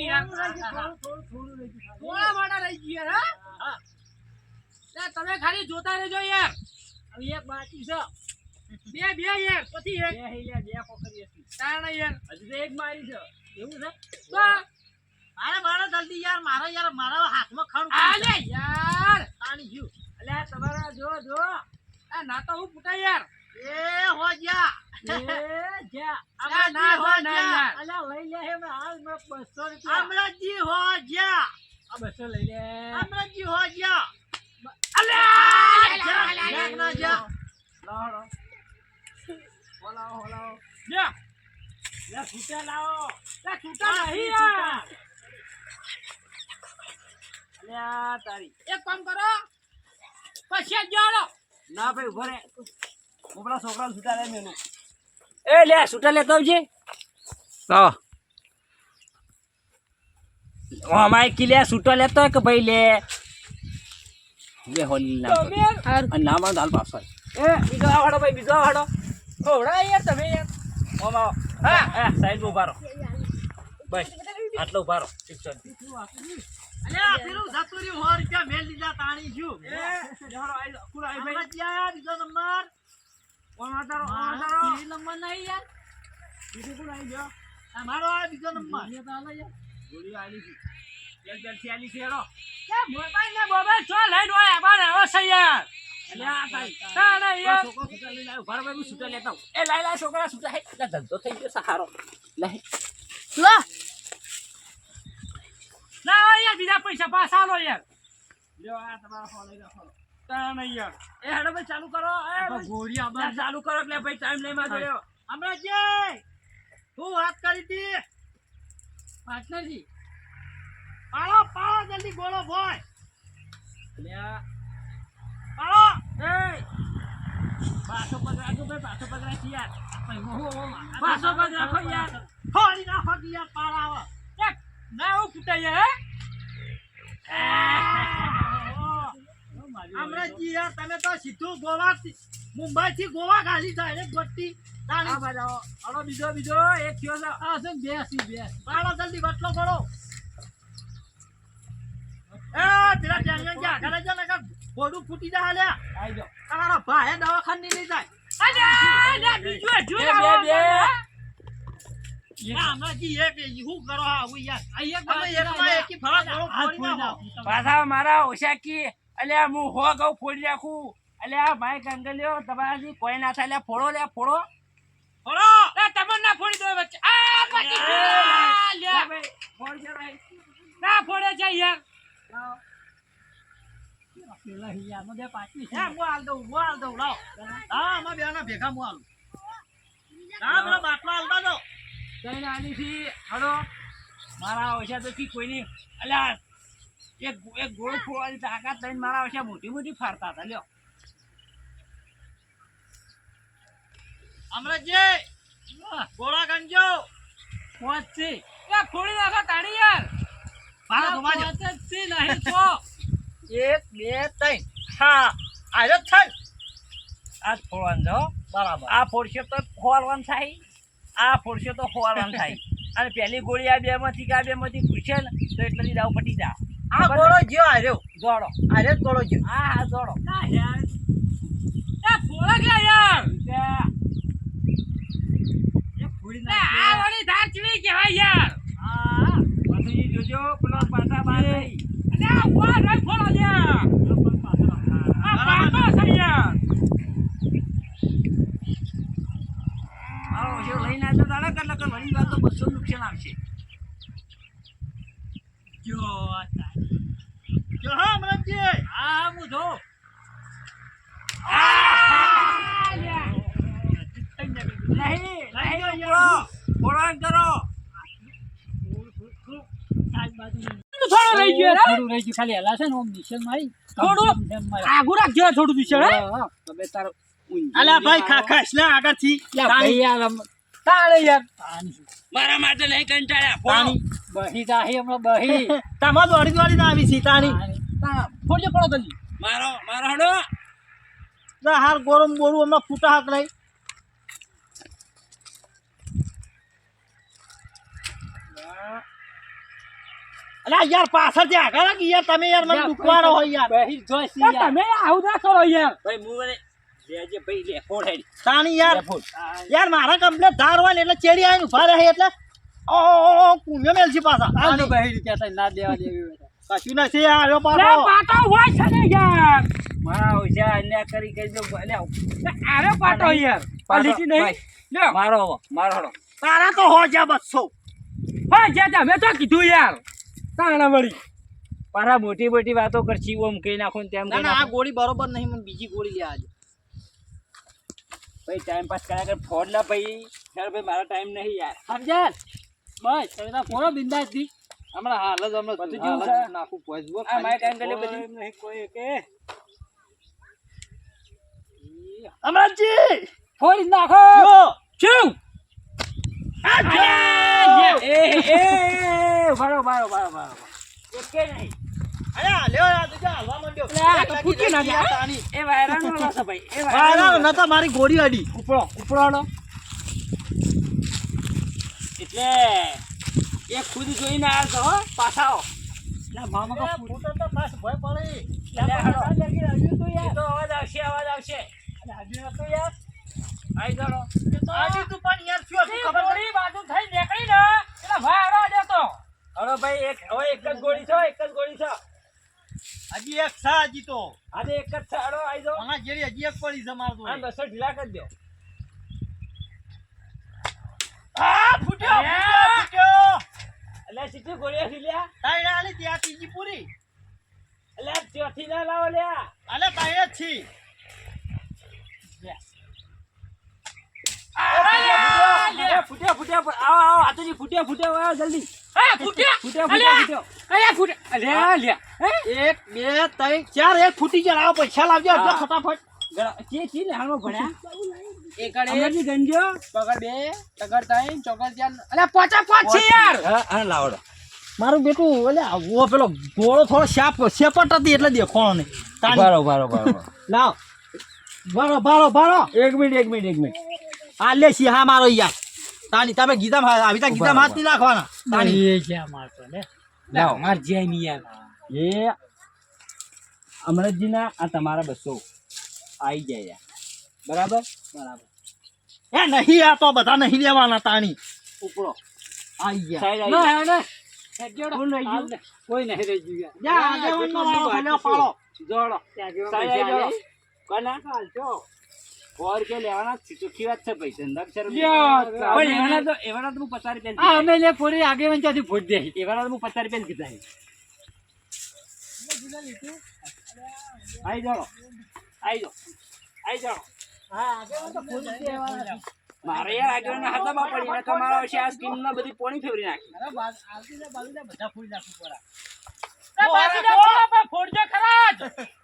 નહીં યાર થોડા મોટા રહી ગયા હા તમે ખાલી જોતા રહેજો યાર હવે એક બાકી છે બે યાર પછી એક બે પકડી હતી તાણ યાર હજુ તો એક મારી છે એવું છે મારે જલ્દી યાર મારા હાથમાં ખણ આલે યાર તાણી ગયું અલે તમારા જો આ ના તો હું ફૂટા યાર એ હો જા આ ના હો ના યાર અલે લઈ લે હે હાલ મે 200 રૂપિયા અમરાજી હો જા આ 200 લઈ લે અમરાજી હો જા અલે ના જા લાવો હોલાઓ જા લે ફૂટા લાવો લે છૂટા નહીં યાર અલ્યા તારી એક કામ કરો પછી જાડો ના ભાઈ ઉભો રે મોકલા છોકરાને છૂટા લે મેનું એ લે છૂટા લેતો આવજે લાવ ઓ માય કિલે છૂટા લેતો કે ભાઈ લે હોલી ના અને નામાં દાલ પાસ એ બીજો આવાડો ભાઈ બીજો આવાડો થોડા યાર તમે યાર ઓમા હા સાઈડ ઉભા રહો બસ આટલો ઉભા રહો ઠીક છે અલ્યા પેલું સતુરી 100 રૂપિયા મેલ દીધા તાણી છું એ જહરો આઈ કુલ આઈ ભાઈ યાર બીજો નંબર ઓનાતારો ઈ નંબર નહીં યાર બીજો કુલ આઈ ગયો આ મારો આ બીજો નંબર એ તો આલે યાર ગોળી આલી છે એક બેલ 46 હેડો કે મોબાઈલ છો લઈને ઓય બાર આવો છે યાર અલ્યા ભાઈ તાણા યાર છોકરો છૂટા લઈ લાવ ઘર માં છૂટા લેતા એ લાઈ છોકરા છૂટા હે ધંધો થઈ ગયો સહારો લઈ લા ના યાર બીજા પૈસા પાસ આલો યાર લ્યો આ તમારો ફોન લઈ રાખો તાણ યાર એ હેડો ભાઈ ચાલુ કરો એ ગોળી આબર ચાલુ કરો એટલે ભાઈ ટાઈમ લઈ માં જોયો અમરાજી હું વાત કરી હતી પાર્ટનરજી પાળો જલ્દી બોલો ભાઈ લ્યા પાળો એ પાછો પગ રાખો ભાઈ પાછો પગ રાખી યાર પાછો પગ રાખો યાર થોડી નાખો યાર પાળાવો એક ના હું ફૂટાય હે અમરાજી યાર તમે તો સીધું ગોવા મુંબઈ થી ગોવા ગાલી જાય ને ગટ્ટી તાણી બજાવો હાલો બીજો એક થયો છે આ છે બે પાળો જલ્દી બટલો પડો એ પેલા જાણ્યા ગયા ઘરે જો ને બોડું ફૂટી જા હાલ્યા આઈ જો તમારો ભાઈ દવાખાને લઈ જાય અરે બીજો બે અમરાજી એક હું કરો આવું યાર તમે એકમાં એકી ફળા કરો ફોડી નાખો પાછા મારા ઓશાકી અલ્યા હું હો ગઉ ફોડી નાખું અલ્યા ભાઈ કંગલ્યો તમારાથી કોઈ ના થાય ફોડો લે ફોડો લે તમને ના ફોડી દો વચ્ચે આ પાટી લે ભાઈ ફોડ છે ભાઈ ના ફોડે છે યાર પેલા હિયા મને પાટી છે હું આલ દઉં લાવ હા અમાર બેના ભેગા હું આલું ના પેલા બાટલો આલતા દો કઈ આની થી હડો મારા ઓછા તો કી કોઈ નહીં અલ્યા એક ગોળ ફોડવાની તાકાત લઈને મારા ઓછા મોટી ફાડતા હતા લ્યો અમરજી ગોળા ગંજો પહોંચી એ ફોડી નાખો તાણી યાર મારો તમારે પહોંચી નહીં તો 1 2 3 હા આજો થઈ આ ફોડવાનું જો બરાબર આ ફોડશે તો ખોલવાનું થાય આ ફોડશે તો ખોલવાનું થાય અને પહેલી ગોળી આ બેમાંથી પૂછે ને તો એટલી દાવ પટી જા આ ગોળો જ્યો આર્યો જોડો આર્યો ગોળો જ્યો હા જોડો ના યાર એ ફોડા ગયા યાર એ ફોડી ના આ વાળી ધાર ચડી કહેવાય યાર હા પછી જોજો પેલો પાટા બારે અલે આ વા રે ફોડો યાર આ પાટા છે યાર આવો જો લઈને આવતો દાડા કર લકર વળી વાત તો 200 નુકસાન આવશે જો હા મરજી હા હું જો નહીં ફોડાન કરો થોડું રહી ગયું ખાલી હલા છે ને ઓમ નિશાન મારી થોડું આગુ રાખજો થોડું નિશાન હા તમે તાર અલા ભાઈ ખાખસ ના આગળથી ભાઈ યાર તાળે યાર મારા માટે નહીં કંટાળ્યા પાણી બહી જાહી હમણાં બહી તમાર દોડી ના આવી છે તાણી ફોડજો પડો જલ્દી મારો હડો ના હાર ગોરમ બોરું હમણાં ફૂટા હાક રહી અલા યાર પાછળથી આગળ કે યાર તમે યાર મને દુખવાડો હોય યાર બહી જોઈશ યાર તમે આવું ના કરો યાર ભાઈ હું મને લેજે ભાઈ લે ફોડ હેડી તાણી યાર લે ફોડ યાર મારા કમ્પ્લેટ ધાર હોય ને એટલે ચેડી આવીને ઉભા રહે એટલે ઓ કુંભે મેલ છે પાછા આ તો બહેરી કહેતા ના દેવા દેવી કશું નથી આવ્યો લે પાછો પાટો હોય છે ને યાર મારા ઓછા અન્યા કરી દો લે આરે પાટો યાર પાલીથી નહીં લ્યો મારો તારા તો હો જા 200 હા જે તમે તો કીધું યાર તાણા વળી પારા મોટી મોટી વાતો કરશી ઓમ કઈ નાખો ને તેમ ના ના આ ગોળી બરોબર નહીં મને બીજી ગોળી લે આજે ભાઈ ટાઈમ પાસ કર્યા કર ફોડ ના ભાઈ યાર ભાઈ મારો ટાઈમ નહીં યાર સમજાય બસ તમે તો ફોરો બિંદાસ થી હમણાં હાલ જ હમણાં બધું જેવું છે. નાખું પોઈઝ આ મારે ટાઈમ કરી બધી નહીં કોઈ કે અમરજી ફોડી નાખો જો શું બારો એકે નહીં અલ્યા લ્યો આ તો જા હલવા માંડ્યો લે, આ તો ફૂટી ના જાય. તાણી એ વાયરાનો લોસ છે ભાઈ એ વાયરા નતા મારી ગોળી અડી ઉપરોનો એટલે એ ખુદ જોઈને આવ્યા છો હો પાછા આવો લે મામા કા ફૂટો તો પાસ ભય પડી લે હાલો. તો એ તો અવાજ આવશે યાર આઈ જાણો આજી તું પણ યાર શું હતું ખબર પડી ગોળી બાજુ થઈ નીકળી ને એટલે ભાઈ દેતો હવે ભાઈ એક જ ગોળી છે હજી એક સા હજી તો આજે એક જ છે હળો આઈ જાઓ આના જેરી હજી એક પડી છે માર તો આ 200 ઢીલા કરી દો આ ફૂટ્યો એ! ફૂટ્યો એટલે સીધી ગોળીઓ ઢીલ્યા તાઈ આલી ત્યાં ત્રીજી પૂરી એટલે ચોથી ના લાવો લ્યા અલે તાઈ જ છી ફૂટ્યા આવો હાથોજી ફૂટ્યા આવો જલ્દી એ ફૂટ્યા ફૂટ્યા અલ્યા ફૂટ્યા અલ્યા લ્યા એક બે ત્રણ ચાર એક ફૂટી ગયા આવો પૈસા લાવજો હા. એટલે ફટાફટ ચી લેહાણો ભણ્યા એકડે અમરજી ગંજો પકડ બે પકડ ત્રણ ચોકડ ચાર અલ્યા પોચા પોચ છે યાર હા લાવડો મારું બેટું એટલે આવો પેલો ગોળો થોડો શેપટ હતી એટલે દેખોણો નહીં તાણી. બારો લાવ બારો એક મિનિટ આ લે સી હા મારો યાર તાની તમે ગીતા આવી તા ગીતા હાથ નહીં નાખવાના તાની એ છે મારતો લે લાવ. માર જાય ની યાર એ અમરજીના આ તમારા 200 આવી જાય યાર. બરાબર એ નહીં આ તો બધા નહીં લેવાના તાણી ઉપડો આઈ ગયા સાઈડ ના આવી હે ને હેડ્યોડો કોણ રહી ગયું? કોઈ નહીં રહી ગયું જા આગેવાનનો વાળો ખાલ્યો પાડો જોડો ત્યાં સાઈડ આવી જેવા જાઓ. કોના હાલજો 100 રૂપિયા લેવાના છે. ચોખ્ખી વાત છે ભાઈ ધંધા લ્યો, પણ એવાના તો હું 50 રૂપિયા આ અમે લે પોરી આગેવાન ત્યાંથી ફોડ દે એવાના તો હું 50 રૂપિયા કીધા આઈ જાઓ મારે યાર આગળ હાથમાં પડી ને કમાવા છે આ સ્કીમ ના બધી પોણી ફેવરી નાખી ફોડજો ખરા જ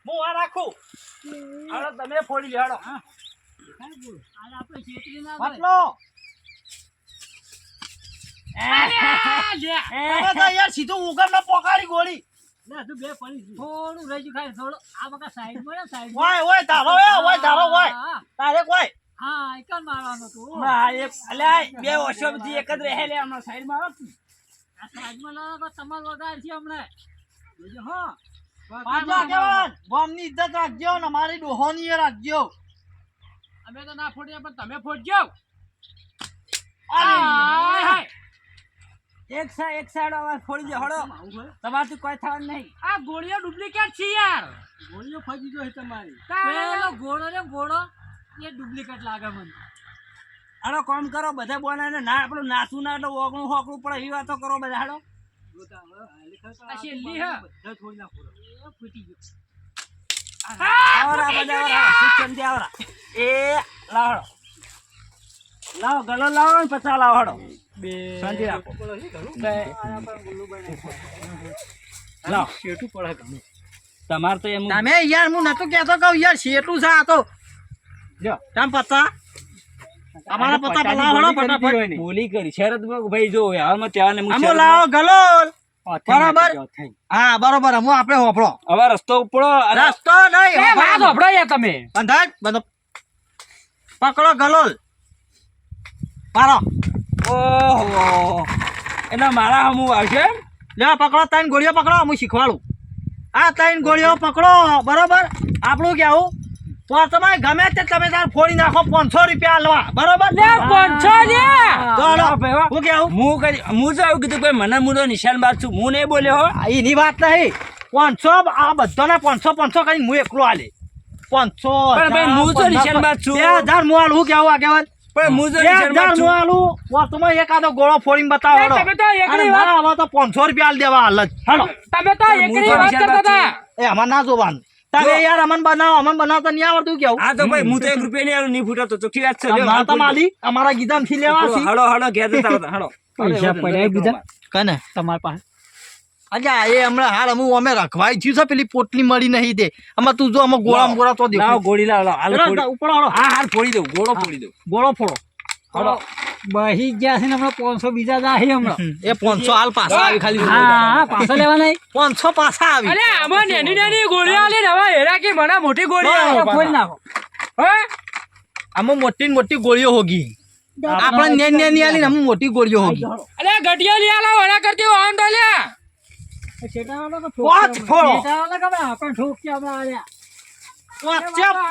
હું આ રાખું હાલો તમે ફોડી લ્યો હાલો આપણે છેતરી ના માટલો અરે તો યાર સીધું ઉગમ ના પોકારી ગોળી થોડું રહી ગયું ખાલી થોડું આ બકા સાઈડ માં સાઈડ ઓય ધારો તારે કોઈ હા એકલ મારવાનો તું ના એક અલ્યા બે વર્ષો બધી એક જ રહે લે હમણાં સાઈડમાં આવો આ સાઈડ માં લાવો તો તમાર વગાડ છે હમણાં જોજો હા પાછો આગેવાન ગામની ઇજ્જત રાખજો ને મારી ડોહોની એ રાખજો અમે તો ના ફોડીએ પણ તમે ફોડજો અરે એક સાઈડ આવા ફોડી દો હળો તમારથી કોઈ થવાનું નહીં આ ગોળીઓ ડુપ્લિકેટ છે યાર ગોળીઓ ફજી જો તમારી પેલો ઘોડો ને ઘોડો એ ડુપ્લિકેટ લાગે મને હાલો કામ કરો બધા બોલાને ના આપણું નાસું ના એટલે ઓગણું હોકડું પડે એવી વાતો કરો બધા હાલો આ છેલ્લી હે એ ફૂટી ગયો આવરા બધા આવરા શિક્ષણથી આવરા એ લાવડો લાવો ગલો લાવો ને પચાસ લાવો હળો બે શાંતિ રાખો લાવો શેઠું પડે ઘણું તમારે તો એમ તમે યાર હું નતો કહેતો કહું યાર શેટું છે આ તો જો તમ પત્તા અમારા પત્તા પલાવડો ફટાફટ બોલી કરી શરતમાં ભાઈ જો હાલમાં ત્યારને હું અમો લાવો ગલોલ બરાબર થઈ હા બરોબર હું આપણે હોપડો હવે રસ્તો ઉપડો રસ્તો નહીં એ વાત હોભળો યાર તમે બંધાય બંધો પકડો ગલોલ પાડો ઓહો એટલે મારા હમું આવશે લે પકડો, 3 ગોળીઓ પકડો, હું શીખવાડું. આ 3 ગોળીઓ પકડો, બરોબર? આપણું કેવું પોતમાં ગમે તે તમે તાર ફોડી નાખો, 500 રૂપિયા આલવા, બરોબર? લે 500 લે. તો હાલો, હું કેવું હું તો એવું કીધું ભાઈ મને હું તો નિશાનબાજ છું, હું નહીં બોલ્યો હો. એની વાત નહીં. 500 આ બધાના 500 કરીને હું એકલો આલે 500. પણ ભાઈ હું તો નિશાનબાજ છું. 2000 હું આલું. હું કેવું આગેવાન? પણ હું તો 2000 નિશાનબાજ હું છું. આલું. પોતમાં એકાદો ગોળો ફોડીને બતાવો. એ તમે તો એકની અને વાત- ના આવા તો 500 રૂપિયા આલ દેવા હાલ જ. હાલો. તમે તો એકની વાત કરતા હતા. એ અમાર ના જોવાનું. તમે યાર અમન બનાવતા નહીં આવડતું કેવું? હા તો ભાઈ હું તો 1 રૂપિયા નહીં આલું, નહીં ફૂટતો ચોખ્ખી વાત છે. લ્યો, મારા તો માલી અમારા ગીધામથી લેવા છે. હળો હળો ઘેર જતા હતા, હળો. પૈસા પડ્યા બીજા કને તમારી પાસે. અચ્છા એ હમણાં હાલ અમે રખવાઈ થયું છે, પેલી પોટલી મળી નહીં દે. આમાં તું જો અમે ગોળા તો દેખો. લાવો ગોળી લાવો, હાલ ફોડી. ઉપર હાલો. હા હાલ ફોડી દઉં, ગોળો ફોડી દઉં. ગોળો ફોડો. હાલો બહી ગયા છે ને હમણાં 500 બીજા જાહે હમણાં. એ 500 હાલ પાછા આવી ખાલી. હા પાછા લેવા નહીં. 500 પાછા આવી. અલે આમાં નાની નાની ગોળીઓ આલી ને હવે હેરા કે મને મોટી ગોળીઓ આલો. ખોલી નાખો. હે આમાં મોટી મોટી ગોળીઓ હોગી. આપણે નેની આલી ને આમાં મોટી ગોળીઓ હોગી. અલે ગટિયા લઈ આલો વડા કરતી વાહન તો લે. છેટાવાળો તો પાંચ ફોડો. છેટાવાળો કે આપણે ઠોક કે આપણે આલ્યા.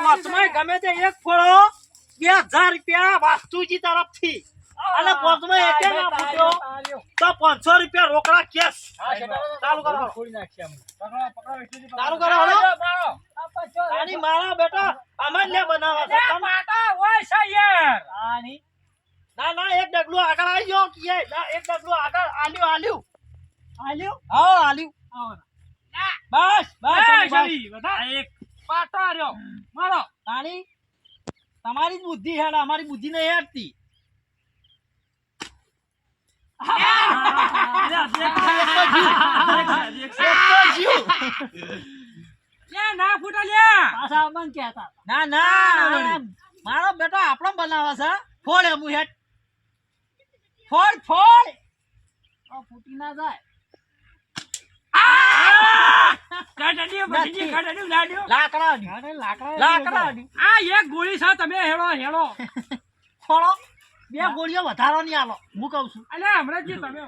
પાંચમાં ગમે તે એક ફોડો 2000 રૂપિયા વાસ્તુજી તરફથી. અને પાંચમાં એક ના ફૂટ્યો તો 500 રૂપિયા રોકડા કેશ. ચાલુ કરો. ચાલુ કરો હળો. આની મારા બેટા આમાં લે બનાવા છે. ના ના એક ડગલું આગળ આવી ગયો કે ના એક ડગલું આગળ આલ્યું. હા આલ્યું. બસ રાણી તમારી જ બુદ્ધિ હેડ, અમારી બુદ્ધિ નહીં હેડતી. ના ના મારો બેટો આપણો બનાવે છે. ફોડ એમ હેડ. ફોડ ફૂટી ના જાય. લાકડા આ એક ગોળી છે તમે હેડો હેડો. ફોડો. 2 ગોળીઓ વધારો નહીં આલો, હું કહું છું. અલે હમણાં જે તમે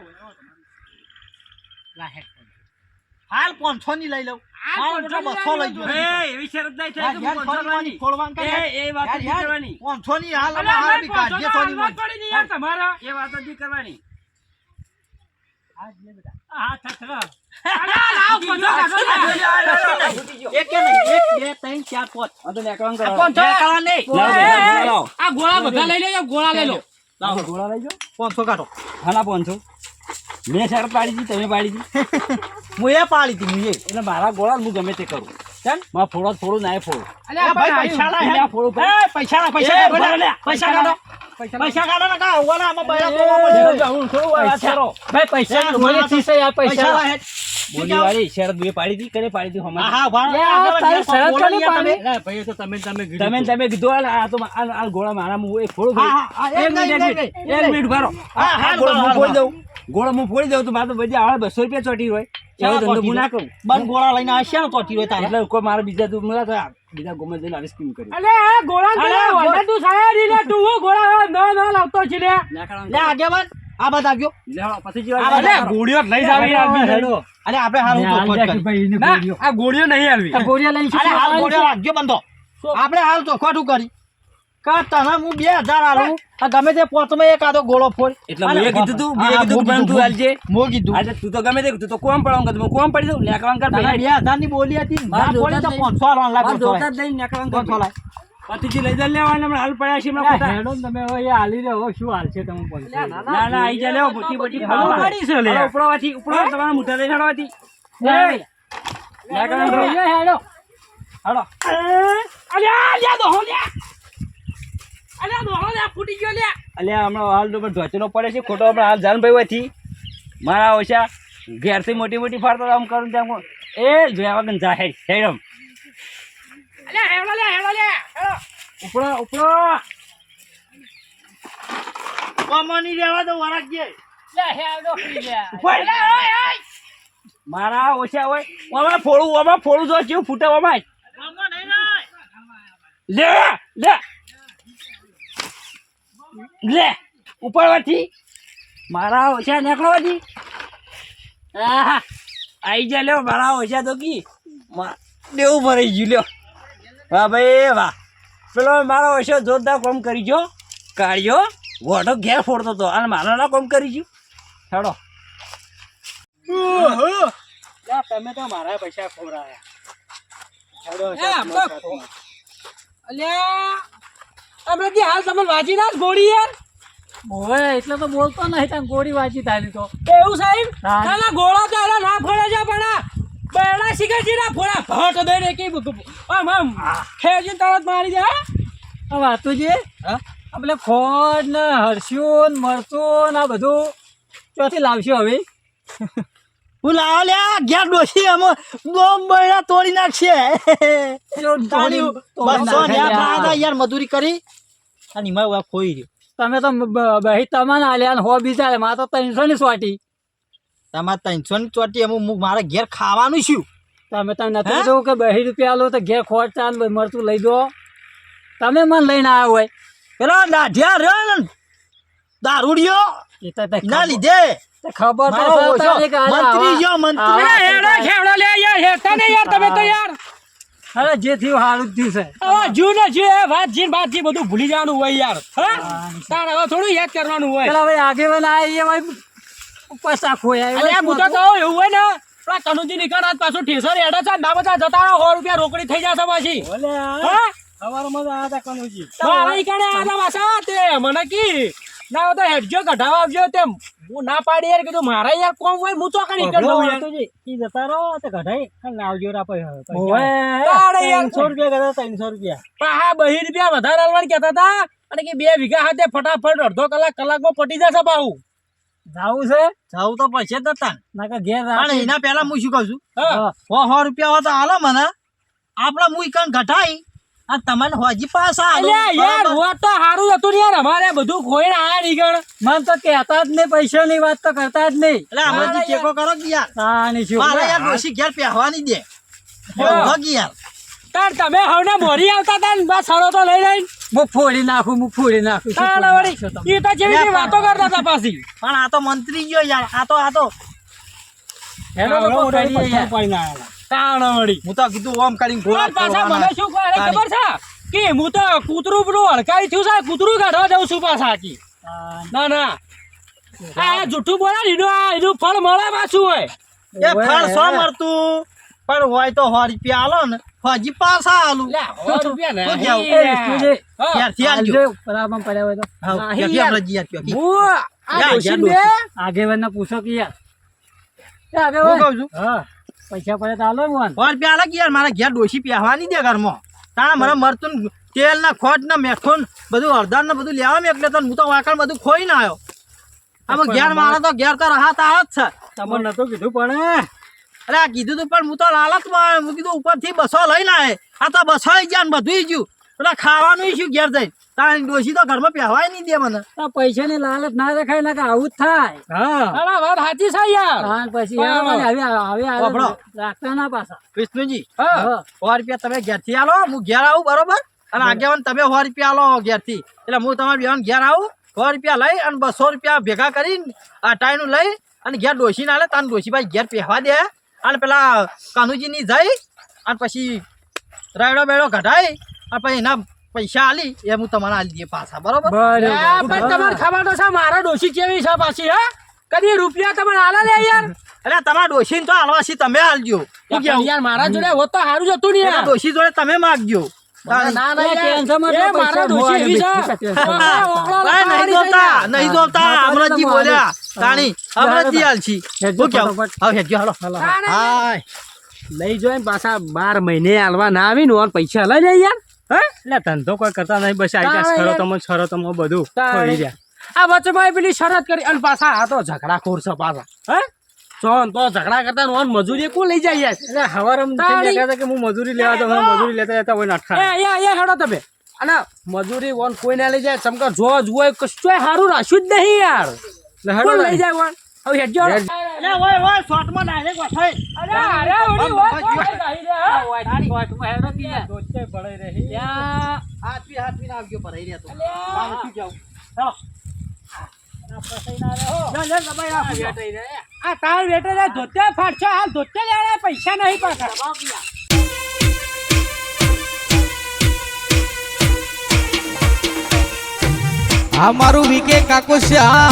હાલ 500 ની લઈ લઉં. મારો બેટો 200 લઈ ગયો. એવી શરત નહીં થાય કે યાર, હું ફોડવાની, ફોડવાનું કરે. એ વાત જ નહીં કરવાની. 500 ની હાલ અલે હાલ અમારે બી કાઢીએ 100 ની વાત પડી નહીં યાર તમારા. એ વાત જ નહીં કરવાની. હા થથરા. અલે લાવ પંજો કાઢો ને. એક કે નહીં, 1 2 3 4 5. આ તો નેકળાં કરો. નેકળા નહીં. લાવો, આ ગોળા બધા લઈ લેજો ગોળા લઈ લો. લાવો, ગોળા લઈ જાઓ. 500 કાઢો. હાલા 500. મેં શરત પાડી હતી, તમે પાડી હતી. હું એ પાડી હતી હું એ. એટલે મારા ગોળા હું ગમે તે કરું. ચાલ. માં ફોડો ના ફોડો. અલે એ ભાઈ પૈસા લાય. ફોડો એ પૈસા ના પૈસા એ, કાઢો. ભલે લે. પૈસા કાઢો. પૈસા કાઢો ને કા ઓલા આમાં બૈરા બોલવા પડશે. ભાઈ પૈસા બોલે થી છે યાર પૈસા પૈસા. લાય. બોલી વાળી શરત બે પાડી હતી, કરે પાડી હતી હમણાં. હા ભાઈ યાર, તારી શરત બોલો કોની યાર પાડી? તમે. ભાઈ તો તમે તમે કીધું હાલ, આ તો આ ગોળા મારા હું એક ફોડું. હા, હા, એક મિનિટ, એક મિનિટ ઉભા રહો. હા, હા, આ ગોળો હું હાલ, ફોડી દઉં. ગોળો હું ફોડી દઉં તો મારે તો બધી આવડે 200 રૂપિયા ચોટી હોય. એવો ધંધો હું ના કરું. બંધ ગોળા લઈને આશ્યા ને તોટી હોય તારે. એટલે કોઈ મારા બીજા તો બીજા ગમે જઈને આવી સ્કીમ કરી. અલે આ ગોળા તો અલે, વળે તું સાયા રી લે તું હું ગોળા ન લાવતો છે લે. લે આગેવાન આ બાદ આવ્યો. પછી અલે, ગોળીઓ લઈ જાવી અરે આપણે હાલ હું ચોખવટ કરી. આ ગોળીઓ નહીં આવી. ગોળિયા લઈને અરે હાલ ગોળીઓ રાખજો બંધો. આપણે હાલ ચોખવટ કરી. કા તને હું 2000 આલું. આ ગમે તે પોતમાં એકાદો ગોળો ફોડ. એટલે મેં કીધું તું, મેં કીધું પણ તું હાલજે. મો કીધું. આજે તું તો ગમે તે તું તો કોમ પડવાનું કર, હું કોમ પડી દઉં નેકળાં કર તને ભાઈ. 2000 ની બોલી હતી. ના બોલી તો 500 આલવાનું લાગ. આ દોતા જ લઈને નેકળાં કર 500 લાગ. પતિજી લઈ જા લેવાના હમણાં હાલ પડ્યા છે હમણાં ખોટા. હેડો તમે હવે હાલી રહ્યો શું હાલ છે તમે પૈસા. ના ના આઈ જા લેવો મોટી મોટી હાલો પડી છે લે. ઉપડવાથી તમારા મુઠા લઈને હડવાથી નેકળાં કરો. હેડો. હાલો. અલ્યા દોહો લે. અલ્યા દોહો લે ફૂટી ગયો લે. અલ્યા હમણાં હાલ તો ધોચેલો પડે છે ખોટો હમણાં હાલ જાનભાઈ હોયથી મારા ઓછા ઘેરથી મોટી મોટી ફાડતો આમ કરું ત્યાં એ જોયા વગર જા હેડ હેડમ. અલ્યા હેડો લે હેડો લે હેડો. ઉપડો કોમની રહેવા દો વરાગજે. લે હેડો ફરી લે. ઉપાડ. અલ્યા ઓય ઓય. મારા ઓછા હોય ઓમાં ફોડું જો કેવું ફૂટે ઓમાં કોમો નહીં રાય. લે લે લે ઉપડવાથી મારા ઓછા નીકળવાથી આઈ જા લ્યો મારા ઓછા તો કી દેવું ભરાઈ ગયું લ્યો વાહ ભાઈ વાહ પેલો મારો ઓછો જોરદાર કામ કરી ગયો કાઢ્યો વોટો ઘેર ફોડતો હતો અને મારો ના કામ કરી ગયું હેડો તમે તો મારા પૈસા ખવડાયા અલ્યા હમણાંથી હાલ તમે વાંચી ના ગોળી યાર ઓય એટલે તો બોલતો નહીં તને ગોળી વાંચી તારી તો એવું સાહેબ હા. ના ગોળા તો એના ના ફોડે છે પણ બેડા શીખે ના ફોડા ભટ દે ને કે આમ આમ ખેજી તરત મારી દે આ વાતું છે આપણે ખોડ ને હરસ્યું ને મરચું ને આ બધું ચોથી લાવશું હવે હું લાવો લ્યા ઘેર ડોશી અમે બોમ્બ બૈરા તોડી નાખશે તાળી બસો ને યાર મજૂરી કરી અને એમાં ખોઈ રહ્યો તમે તો બહી તમને આલ્યા ને હો બીજા મારે તો 300 ની સોટી તમારે 300 ની ચોટી અમુક મારે ઘેર ખાવાનું શું તમે તો નથી જોવું કે 2 રૂપિયા લો તો ઘેર ખોટ ચાલ મરચું લઈ દો તમે મને લઈને આવ્યા હોય પેલો દાઢિયા રહ્યો ને દારૂડિયો એ તો ના લીધે ખબર તો મારો છે તને કે આજે મંત્રી જો મંત્રી અરે હેડો ખેવડો લે યાર હેતા ને યાર તમે તો યાર અરે જે થયું સારું જ થયું છે હવે જૂ ને જે વાતજી બધું ભૂલી જવાનું હોય યાર હા તાર હવે થોડું યાદ કરવાનું હોય પેલા ભાઈ આગેવાન આયા એ ભાઈ પૈસા ખોયા અલ્યા હું તો કહું એવું હોય ને પેલા કનુજી નીકળ આજ પાછું ઠેસર હેડે છે ના બધા જતા રહો 100 રૂપિયા રોકડી થઈ જશે પછી હા અમારો મજા આતા કનુજી મારા ઈકણે આના પાછા તે મને કી ના તો હેડજો કઢાવા આવજો તેમ હું ના પાડી યાર કીધું મારા યાર કોમ હોય હું તો કણી કર દઉં યાર ઈ જતા રહો તો કઢાઈ કાલ આવજો રા પૈસા તારે યાર 300 રૂપિયા કરતા 300 રૂપિયા હા 2 રૂપિયા વધારે આલવાનું કહેતા હતા અને કે 2 વીઘા હાથે ફટાફટ અડધો કલાકમાં પટી જશે પાહુ જાવું છે જાવું તો પૈસે જ હતા ના કે ઘેર પણ રાખી એના પહેલા હું શું કહું છું હા 100 રૂપિયા હોય તો હાલો મને આપડે હું ઈકણ ઘટાઈ અને તમને હોજી પાછા હાલો. અલ્યા યાર બરાબર? હોત તો હારું હતું ને યાર અમારે બધું ખોઈને આયા નીકળ મન તો કહેતા જ નહીં પૈસાની વાત તો કરતા જ નહીં એટલે હમણાંથી ટેકો કરો કે યાર તાની શું મારે યાર ડોશી ઘેર પહેવાની દે ભગી યાર તાર તમે હવને મોરી આવતા હતા ને બસ હળો તો લઈ લઈને હું ફોડી નાખું શું ફોડી નાખું? એ તો જેવી વાતો કરતા હતા પાછી પણ આ તો મંત્રી ગયો યાર આ તો હેલો તો કોઈ કરીએ યાર. તાણ વળી હું તો કીધું ઓમ કરીને ગોળા પાછા મને શું કહે ખબર છે કે હું તો કૂતરું પેલું હડકાઈ થયું છે કૂતરું કાઢવા જાઉં છું પાછા કી ના ના આ જૂઠું બોલા એનું ફળ મળે પાછું હોય એ ફળ સો મળતું પણ હોય તો 100 રૂપિયા હાલો ને હજી પાછા હાલું લે 100 રૂપિયા શું નહીં કેવું? યાર. હા. ક્યારથી હાલજો હાલજો, બરાબર પડ્યા હોય તો હા, નહીં ક્યાંથી યાર. આપણે જીયા કયો કી? હું આ યા, ડોશીને યા, બે આગેવાનને પૂછો કે યાર એ હું આગેવાન કહું છું હા પૈસા પડે તો હાલો મોન 100 રૂપિયા હાલે કે યાર મારા ઘેર ડોશી પહેવાની દે ઘરમાં તાણા મને મરતું ને તેલ ના ખોટ ને મેઠો ને બધું અડધાર ને બધું લેવા મેં એટલે તો હું તો વાકણ બધું ખોઈ ના આવ્યો આમાં ઘેર મારા તો ઘેર તો રાહત આવે જ છે તમને નતું કીધું પણ અરે આ કીધું તું પણ હું તો લાલચમાં આવ્યો. હું કીધું ઉપરથી 200 લઈને આવે આ તો 200 ગયા ને બધું ગયું એટલે ખાવાનું શું ઘેર જઈને તારી ડોશી તો ઘરમાં પહેવાય નહીં દે મને આ પૈસાની લાલચ ના રખાય ને કે આવું જ થાય હા અરે વાત સાચી છે યાર હા, પછી હા. હવે વાપરો. રાખતા ના પાછા વિષ્ણુજી હા હા. 100 રૂપિયા તમે ઘેરથી આલો હું ઘેર આવું બરોબર અને આગેવાન તમે 100 રૂપિયા આલો ઘેરથી એટલે હું તમારા બેન ઘેર આવું 100 રૂપિયા લઈ અને 200 રૂપિયા ભેગા કરીને આ ટાઈનું લઈ અને ઘેર ડોશીને આલે તાન ડોશીભાઈ ઘેર પહેવા દે અને પેલા કાનુજીની જઈ અને પછી રાયડો બેડો કઢાઈ અને પછી એના પૈસા આલી એ હું તમારે આલી દઈએ પાછા બરોબર આ પણ તમારે ખબર તો છે મારા ડોશી કેવી છે પાછી હા કદી રૂપિયા તમે આલા લે યાર એટલે તમારા ડોશીને તો આલવાસી તમે આલજો શું કેવું? યાર મારા જોડે હોત તો સારું જ હતું ને એટલે યાર ડોશી જોડે તમે માગજો ના ના એ યાર. ટેન્શનમાં એ તો મારા પૈસા ડોશી હોય, એવી છે. બીજું ઓકળા, ઓકળા નહીં લાકડી જોતા થઈ નહીં જોતા હા, અમરતજી હા, બોલ્યા હા. તાણી અમરતજી આલછી હેડજો શું કેવું? ફટાફટ. હા હેડજો હાલો હાલો, જાય. ના, ના, હાય લઈ જોઈને પાછા 12 મહિને આલવા ના આવી ને પૈસા લઈ જાય યાર હે એટલે ધંધો કોઈ કરતા નહીં બસ તાણે આઈ યાર. શરતમાં બધું તાણે. ખોઈ રહ્યા. આ વચ્ચે પેલી શરત કરી અને પાછા આ તો ઝઘડા ખોર છે પાછા હે ચોન તો ઝઘડા કરતા ને ઓન મજૂરી કોણ લઈ જાય યાર એટલે હવારમાં તાણી. કહેતા કે હું મજૂરી લેવા તો મજૂરી લેતા લેતા હોય નાઠા એ હેડો તમે અને મજૂરી ઓન કોઈ ના લઈ જાય ચમકા જો હોય કશું સારું રાખ્યું જ નહીં યાર કોણ લઈ જાય વણ હવે હેડજો હેડ. એટલે ઓય ઓય શોર્ટમાં ડાયરેક્ટ વસાય અરે ઓડી વાત ગાઈ દે હાથવી હાથવી આવજો પર રહ્યા તો તારે શું કેવું? ચાલો આ તાર વેટે જાય ધોતે ફાડશો હાલ ધોતે લેવા પૈસા નહીં પાછા આ મારું વીકે કાકો છે હા